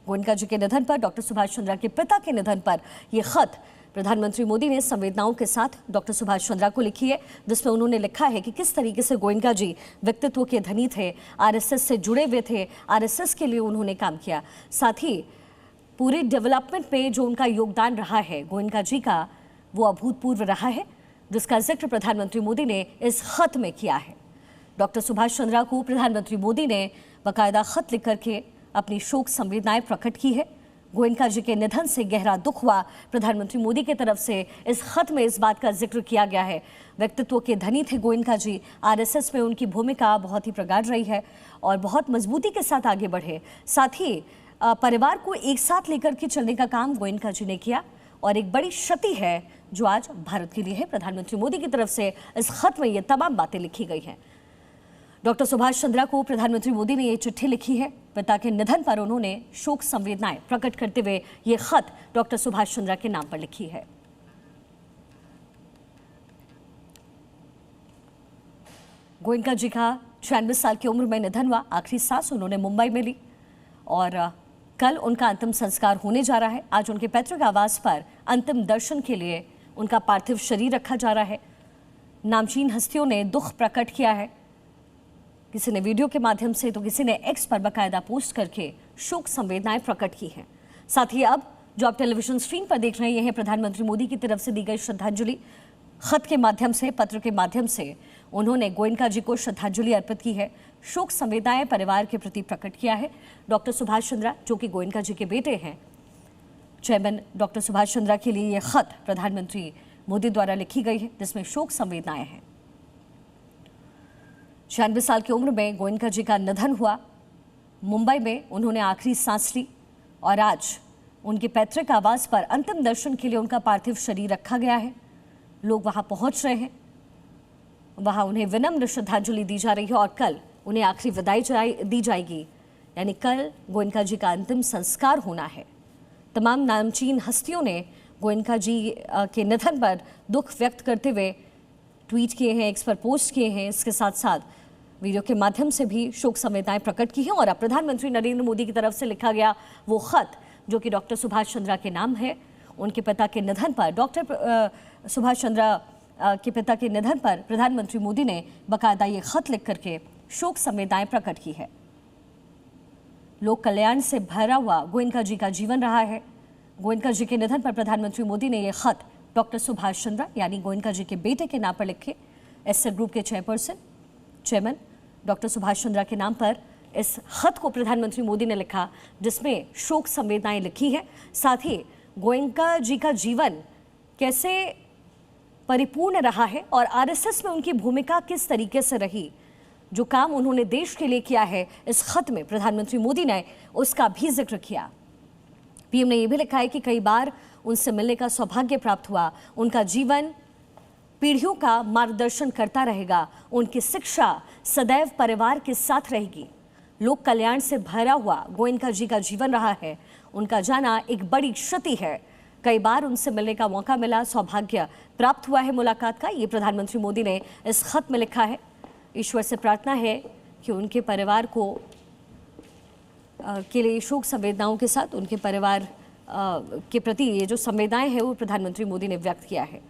गोयनका जी के निधन पर, डॉक्टर सुभाष चंद्रा के पिता के निधन पर यह खत प्रधानमंत्री मोदी ने संवेदनाओं के साथ डॉक्टर सुभाष चंद्रा को लिखी है, जिसमें उन्होंने लिखा है कि किस तरीके से गोयनका जी व्यक्तित्व के धनी थे, आरएसएस से जुड़े हुए थे, आरएसएस के लिए उन्होंने काम किया। साथ ही पूरे डेवलपमेंट में जो उनका योगदान रहा है गोयनका जी का, वो अभूतपूर्व रहा है, जिसका जिक्र प्रधानमंत्री मोदी ने इस खत में किया है। डॉक्टर सुभाष चंद्रा को प्रधानमंत्री मोदी ने बाकायदा खत लिख करके अपनी शोक संवेदनाएं प्रकट की है। गोयनका जी के निधन से गहरा दुख हुआ। प्रधानमंत्री मोदी की तरफ से इस खत में इस बात का जिक्र किया गया है, व्यक्तित्व के धनी थे गोयनका जी, आरएसएस में उनकी भूमिका बहुत ही प्रगाढ़ रही है और बहुत मजबूती के साथ आगे बढ़े। साथ ही परिवार को एक साथ लेकर के चलने का काम गोयनका जी ने किया और एक बड़ी क्षति है जो आज भारत के लिए है। प्रधानमंत्री मोदी की तरफ से इस खत में ये तमाम बातें लिखी गई हैं। डॉक्टर सुभाष चंद्रा को प्रधानमंत्री मोदी ने ये चिट्ठी लिखी है। पिता के निधन पर उन्होंने शोक संवेदनाएं प्रकट करते हुए ये खत डॉक्टर सुभाष चंद्रा के नाम पर लिखी है। गोयनका जी का 96 साल की उम्र में निधन हुआ। आखिरी सांस उन्होंने मुंबई में ली और कल उनका अंतिम संस्कार होने जा रहा है। आज उनके पैतृक आवास पर अंतिम दर्शन के लिए उनका पार्थिव शरीर रखा जा रहा है। नामचीन हस्तियों ने दुख प्रकट किया है, किसी ने वीडियो के माध्यम से तो किसी ने एक्स पर बाकायदा पोस्ट करके शोक संवेदनाएं प्रकट की हैं। साथ ही अब जो आप टेलीविजन स्क्रीन पर देख रहे हैं, यह है प्रधानमंत्री मोदी की तरफ से दी गई श्रद्धांजलि। खत के माध्यम से, पत्र के माध्यम से उन्होंने गोयनका जी को श्रद्धांजलि अर्पित की है, शोक संवेदनाएं परिवार के प्रति प्रकट किया है। डॉक्टर सुभाष चंद्रा जो कि गोयनका जी के बेटे हैं, चेयरमैन डॉक्टर सुभाष चंद्रा के लिए यह खत प्रधानमंत्री मोदी द्वारा लिखी गई है, जिसमें शोक संवेदनाएं हैं। 96 साल की उम्र में गोयनका जी का निधन हुआ। मुंबई में उन्होंने आखिरी सांस ली और आज उनके पैतृक आवास पर अंतिम दर्शन के लिए उनका पार्थिव शरीर रखा गया है। लोग वहां पहुंच रहे हैं, वहां उन्हें विनम्र श्रद्धांजलि दी जा रही है और कल उन्हें आखिरी विदाई दी जाएगी, यानी कल गोयनका जी का अंतिम संस्कार होना है। तमाम नामचीन हस्तियों ने गोयनका जी के निधन पर दुख व्यक्त करते हुए ट्वीट किए हैं, एक्स पर पोस्ट किए हैं। इसके साथ साथ वीडियो के माध्यम से भी शोक संवेदनाएं प्रकट की हैं और अब प्रधानमंत्री नरेंद्र मोदी की तरफ से लिखा गया वो खत जो कि डॉक्टर सुभाष चंद्रा के नाम है, उनके पिता के निधन पर, डॉक्टर सुभाष चंद्रा के पिता के निधन पर प्रधानमंत्री मोदी ने बाकायदा ये खत लिख करके शोक संवेदनाएं प्रकट की है। लोक कल्याण से भरा हुआ गोयनका जी का जीवन रहा है। गोयनका जी के निधन पर प्रधानमंत्री मोदी ने यह खत डॉक्टर सुभाष चंद्रा यानी गोयनका जी के बेटे के नाम पर लिखे। एसए ग्रुप के चेयरमैन डॉक्टर सुभाष चंद्रा के नाम पर इस खत को प्रधानमंत्री मोदी ने लिखा, जिसमें शोक संवेदनाएं लिखी है। साथ ही गोयनका जी का जीवन कैसे परिपूर्ण रहा है और आरएसएस में उनकी भूमिका किस तरीके से रही, जो काम उन्होंने देश के लिए किया है, इस खत में प्रधानमंत्री मोदी ने उसका भी जिक्र किया। पीएम ने यह भी लिखा है कि कई बार उनसे मिलने का सौभाग्य प्राप्त हुआ। उनका जीवन पीढ़ियों का मार्गदर्शन करता रहेगा। उनकी शिक्षा सदैव परिवार के साथ रहेगी। लोक कल्याण से भरा हुआ गोयनका जी का जीवन रहा है। उनका जाना एक बड़ी क्षति है। कई बार उनसे मिलने का मौका मिला, सौभाग्य प्राप्त हुआ है मुलाकात का। ये प्रधानमंत्री मोदी ने इस खत में लिखा है। ईश्वर से प्रार्थना है कि उनके परिवार को के लिए शोक संवेदनाओं के साथ उनके परिवार के प्रति ये जो संवेदनाएं हैं वो प्रधानमंत्री मोदी ने व्यक्त किया है।